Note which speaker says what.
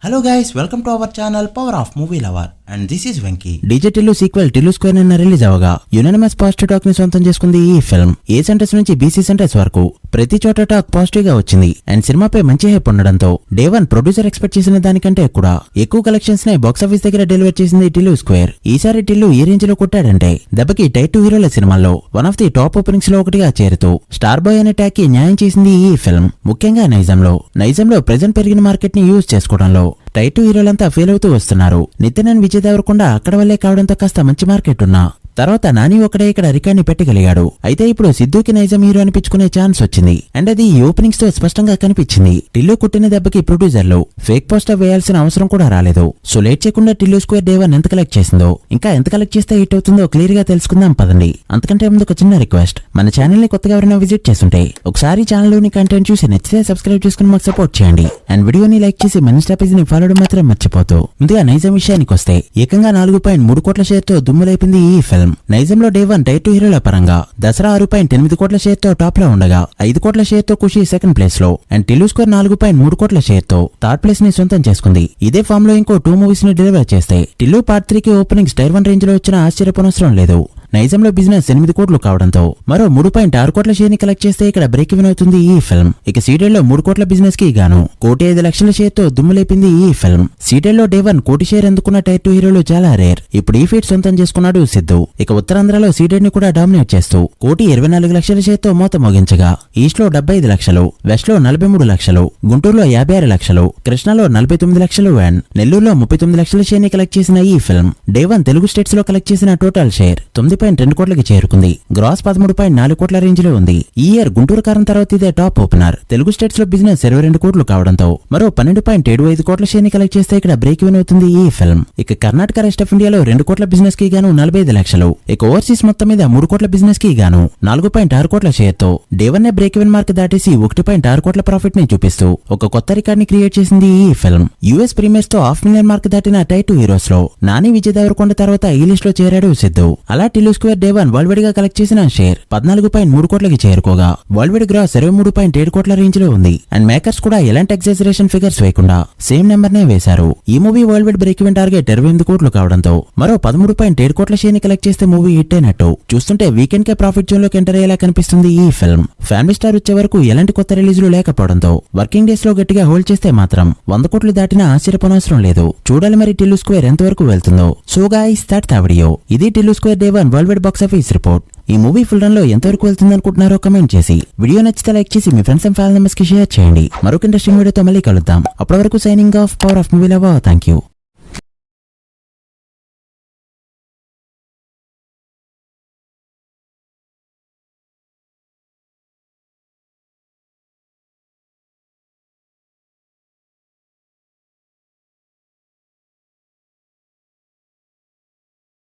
Speaker 1: Hello guys, welcome to our channel Power of Movie Lover and this is Venky.
Speaker 2: DJ Tillu sequel Tillu square నిన్న release అవగా unanimous positive talk ని సొంతం చేసుకుంది ఈ film. ఏ centres నుంచి BC centres వరకు ప్రతి చోట టాక్ పాజిటివ్ గా వచ్చింది అండ్ సినిమాపై మంచి హైప్ ఉండడంతో డే వన్ ప్రొడ్యూసర్ ఎక్స్పెక్ట్ చేసిన దానికంటే ఎక్కువ కలెక్షన్స్ నే బాక్సాఫీస్ దగ్గర డెలివర్ చేసింది టిల్లు స్క్వేర్. ఈసారి టిల్లు ఈ రేంజ్ లో కొట్టాడంటే దెబ్బకి టైప్ 2 హీరోల సినిమాల్లో one of the top openings లో ఒకటిగా చేరుతూ స్టార్ బాయ్ అనే ట్యాగ్ కి న్యాయం చేసింది ఈ ఫిల్మ్. ముఖ్యంగా నైజంలో ప్రెజెంట్ పెరిగిన మార్కెట్ ని యూజ్ చేసుకోవడంలో టైప్ 2 హీరోలంతా ఫెయిల్ అవుతూ వస్తున్నారు. నితిన్ విజయ్ దేవరకొండ అక్కడ వల్లే కావడంతో కాస్త మంచి మార్కెట్ ఉన్నా తర్వాత నాని ఒకడే ఇక్కడ రికార్డ్ ని పెట్టగలిగాడు. అయితే ఇప్పుడు సిద్ధుకి నైజం హీరో అనిపించుకునే ఛాన్స్ వచ్చింది అండ్ అది ఈ ఓపెనింగ్స్ తో స్పష్టంగా కనిపించింది. టిల్లు కుట్టిన దెబ్బకి ప్రొడ్యూసర్లు ఫేక్ పోస్టర్ వేయాల్సిన అవసరం కూడా రాలేదు. సో లేట్ చేయకుండా టిల్లు స్క్వేర్ డే వన్ ఎంత కలెక్ట్ చేసిందో ఇంకా ఎంత కలెక్ట్ చేస్తే హిట్ అవుతుందో క్లియర్ గా తెలుసుకుందాం పదండి. అంతకంటే ముందు ఒక చిన్న రిక్వెస్ట్, మన ఛానల్ ని కొత్తగా ఎవరైనా విజిట్ చేస్తుంటే ఒకసారి ఛానల్ లోని కంటెంట్ చూసి నచ్చితే సబ్స్క్రైబ్ చేసుకుని మాకు సపోర్ట్ చేయండి అండ్ వీడియోని లైక్ చేసి మన ఇన్స్టా పేజ్ ని ఫాలో మాత్రం మర్చిపోతూ. ముందుగా నైజం విషయానికి వస్తే ఏకంగా 4.3 కోట్ల షేర్ తో దుమ్ములైపింది ఈ ఫిల్మ్. నైజంలో డే వన్ టైప్ 2 హీరోల పరంగా దసరా 6.8 కోట్ల షేర్ తో టాప్ లో ఉండగా 5 కోట్ల షేర్ తో ఖుషి సెకండ్ ప్లేస్ లో అండ్ టిల్లు స్క్వేర్ 4.3 కోట్ల షేర్ తో థర్డ్ ప్లేస్ ని సొంతం చేసుకుంది. ఇదే ఫామ్ లో ఇంకో 2 మూవీస్ ని డెలివర్ చేస్తే టిల్లు పార్ట్ 3 కి ఓపెనింగ్స్ టైర్ 1 రేంజ్ లో వచ్చిన ఆశ్చర్యపోనవసరం లేదు. నైజంలో బిజినెస్ 8 కోట్లు కావడంతో మరో 3.6 కోట్ల షేర్ ని కలెక్ట్ చేస్తే ఇక్కడ బ్రేక్ ఈవెన్ అవుతుంది ఈ ఫిల్మ్. ఇక సీడెడ్ లో 3 కోట్ల బిజినెస్ కి గాను 1,05,00,000 షేర్ తో దుమ్ములేపింది ఈ ఫిల్మ్. సీడెడ్ లో డే వన్ 1 కోటి షేర్ అందుకున్న టైర్ 2 హీరోలు చాలా రేర్. ఇప్పుడు ఈ ఫీట్ సొంతం చేసుకున్నాడు సిద్ధు. ఇక ఉత్తరాంధ్రలో సీడెడ్ ని కూడా డామినేట్ చేస్తూ 1,24,00,000 షేర్ తో మోత మోగించగా ఈస్ట్ లో 75 లక్షలు, వెస్ట్ లో 43 లక్షలు, గుంటూరులో 56 లక్షలు, కృష్ణాలో 49 లక్షలు అండ్ నెల్లూరులో 39 లక్షల షేర్ ని కలెక్ట్ చేసిన ఈ film day one Telugu states లో కలెక్ట్ చేసిన టోటల్ షేర్ 9.2 కోట్లకి చేరుకుంది. గ్రాస్ 13.4 కోట్ల రేంజ్ లో ఉంది. ఈ ఇయర్ గుంటూరు కారం తర్వాత ఇదే టాప్ ఓపెనర్. తెలుగు స్టేట్స్ లో బిజినెస్ 22 కోట్లు కావడంతో మరో 12.75 కోట్ల షేర్ ని కలెక్ట్ చేస్తే ఇక్కడ బ్రేక్ ఈవెన్ అవుతుంది ఈ ఫిల్మ్. ఇక కర్ణాటక రెస్ట్ ఆఫ్ ఇండియాలో 2 కోట్ల బిజినెస్ కి గాను 45 లక్షలు, ఇక ఓవర్సీస్ మొత్తం మీద 3 కోట్ల బిజినెస్ కి గాను 4.6 కోట్ల షేర్ తో day one break even mark దాటేసి 1.6 కోట్ల ప్రాఫిట్ ని చూపిస్తూ ఒక కొత్త రికార్డ్ ని క్రియేట్ చేసింది ఈ ఫిల్మ్. యూఎస్ ప్రీమియర్స్ తో $500,000 మార్క్ దాటిన టైప్ 2 హీరోస్ లో నాని విజయ్ దేవరకొండ తర్వాత ఈ లిస్ట్ లో చేరాడు సిద్ధు. అలా Tillu square day one world wide గా కలెక్ట్ చేసిన షేర్ 14.3 కోట్లకి చేరుకోగా వరల్డ్ వైడ్ గ్రాస్ 23.7 కోట్ల రేంజ్ లో ఉంది అండ్ మేకర్స్ కూడా ఎలాంటి ఎగ్జాజరేషన్ ఫిగర్స్ వేయకుండా సేమ్ నెంబర్ నే వేశారు. ఈ movie world wide break even target 28 కోట్లు కావడంతో మరో 13.7 కోట్ల షేర్ ని కలెక్ట్ చేస్తే మూవీ హిట్ అయినట్టు. చూస్తుంటే వీకెండ్ కే ప్రాఫిట్ జోన్ లోకి ఎంటర్ అయ్యేలా కనిపిస్తుంది ఈ ఫిల్మ్. ఫ్యామిలీ స్టార్ వచ్చే వరకు ఎలాంటి కొత్త రిలీజులు లేకపోవడంతో వర్కింగ్ డేస్ లో గట్టిగా హోల్డ్ చేస్తే మాత్రం 100 కోట్లు దాటినా ఆశ్చర్యపోనవసరం లేదు. చూడాలి మరి టిల్లు స్క్వేర్ ఎంత వరకు వెళ్తుందో. So guys that's the video. ఇది Tillu square day one worldwide box office report. ఈ మూవీ ఫుల్ రన్ లో ఎంతవరకు వెళ్తుంది అనుకుంటున్నారో కమెంట్ చేసి వీడియో నచ్చితే లైక్ చేసి మీ ఫ్రెండ్స్ అండ్ ఫ్యామిలీ మెంబర్స్ కి షేర్ చేయండి. మరొక ఇంట్రెస్టింగ్ వీడియోతో మళ్ళీ కలుద్దాం. అప్పటి వరకు signing off power of movie lover. Thank you.